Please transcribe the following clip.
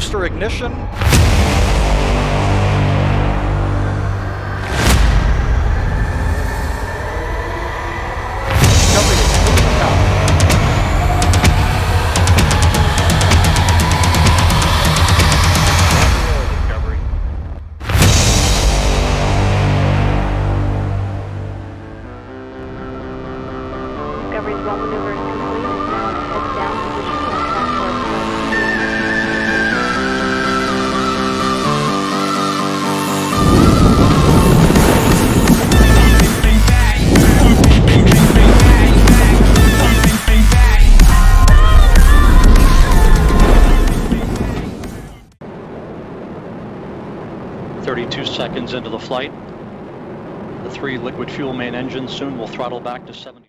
booster ignition. Discovery is moving out. Discovery. Discovery's well maneuver is complete. It's now in a heads down position on track for its seconds into the flight. The 3 liquid fuel main engines soon will throttle back to 70.